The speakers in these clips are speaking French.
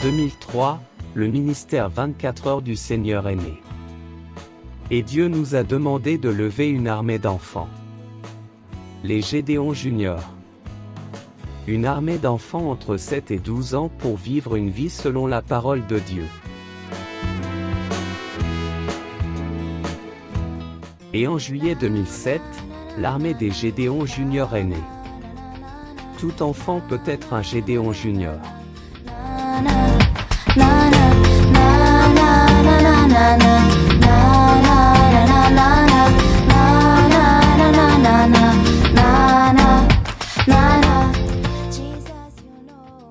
2003, le ministère 24 heures du Seigneur est né. Et Dieu nous a demandé de lever une armée d'enfants. Les Gédéons Juniors. Une armée d'enfants entre 7 et 12 ans pour vivre une vie selon la parole de Dieu. Et en juillet 2007, l'armée des Gédéons Juniors est née. Tout enfant peut être un Gédéon Junior.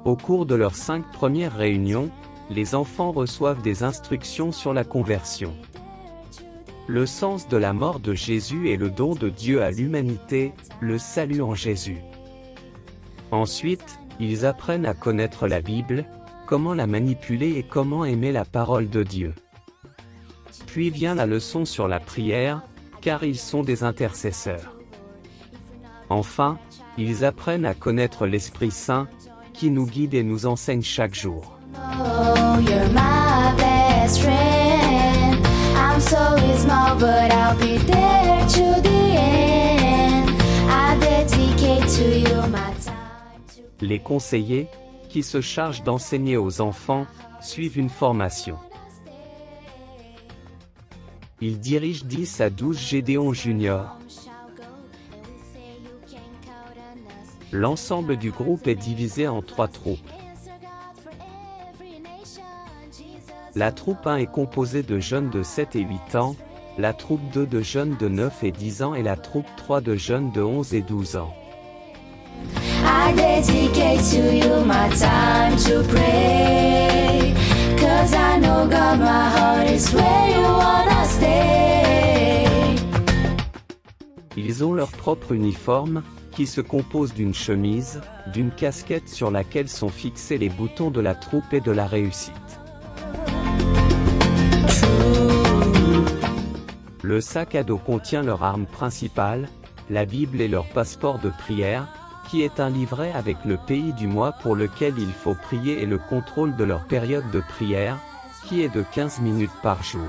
Au cours de leurs 5 premières réunions, les enfants reçoivent des instructions sur la conversion. Le sens de la mort de Jésus et le don de Dieu à l'humanité, le salut en Jésus. Ensuite, ils apprennent à connaître la Bible, comment la manipuler et comment aimer la parole de Dieu. Puis vient la leçon sur la prière, car ils sont des intercesseurs. Enfin, ils apprennent à connaître l'Esprit Saint, qui nous guide et nous enseigne chaque jour. Les conseillers, qui se chargent d'enseigner aux enfants, suivent une formation. Ils dirigent 10 à 12 Gédéons Juniors. L'ensemble du groupe est divisé en 3 troupes. La troupe 1 est composée de jeunes de 7 et 8 ans, la troupe 2 de jeunes de 9 et 10 ans et la troupe 3 de jeunes de 11 et 12 ans. I dedicate to you my time to pray, 'cause I know God, my heart is where you wanna stay. Ils ont leur propre uniforme, qui se compose d'une chemise, d'une casquette sur laquelle sont fixés les boutons de la troupe et de la réussite. Le sac à dos contient leur arme principale, la Bible et leur passeport de prière, qui est un livret avec le pays du mois pour lequel il faut prier et le contrôle de leur période de prière, qui est de 15 minutes par jour.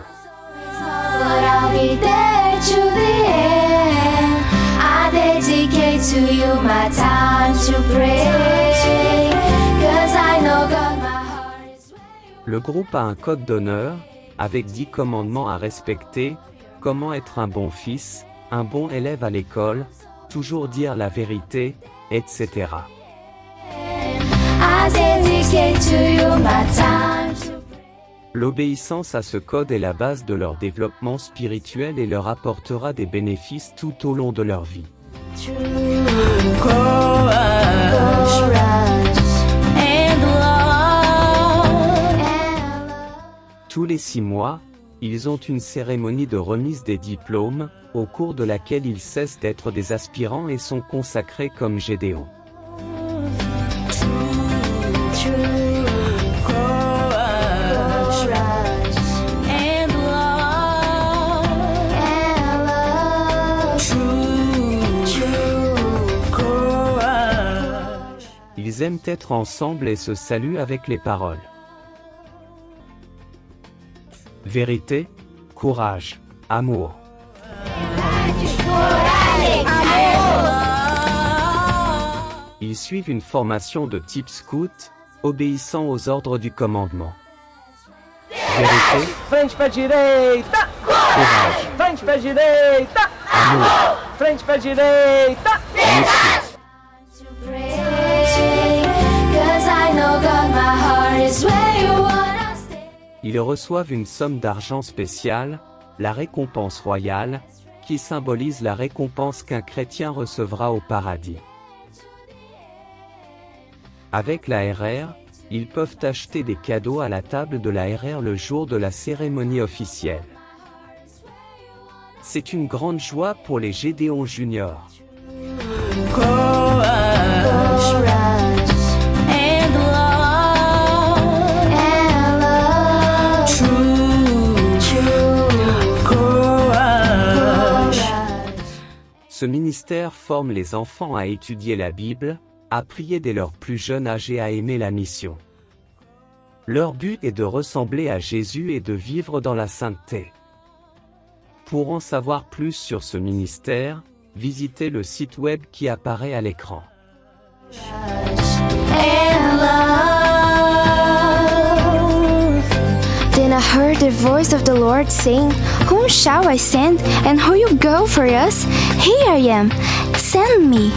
Le groupe a un code d'honneur, avec 10 commandements à respecter, comment être un bon fils, un bon élève à l'école, toujours dire la vérité, etc. L'obéissance à ce code est la base de leur développement spirituel et leur apportera des bénéfices tout au long de leur vie. Tous les 6 mois, ils ont une cérémonie de remise des diplômes, au cours de laquelle ils cessent d'être des aspirants et sont consacrés comme Gédéons. Ils aiment être ensemble et se saluent avec les paroles. Vérité, courage, amour. Ils suivent une formation de type scout, obéissant aux ordres du commandement. Vérité, Frente pra direita! courage, Frente pra direita! amour, Frente pra direita! mission. Ils reçoivent une somme d'argent spéciale, la récompense royale, qui symbolise la récompense qu'un chrétien recevra au paradis. Avec la RR, ils peuvent acheter des cadeaux à la table de la RR le jour de la cérémonie officielle. C'est une grande joie pour les Gédéons Juniors. Ce ministère forme les enfants à étudier la Bible, à prier dès leur plus jeune âge et à aimer la mission. Leur but est de ressembler à Jésus et de vivre dans la sainteté. Pour en savoir plus sur ce ministère, visitez le site web qui apparaît à l'écran. And love. Then I heard the voice of the Lord saying, Whom shall I send, and who will go for us? Here I am, send me.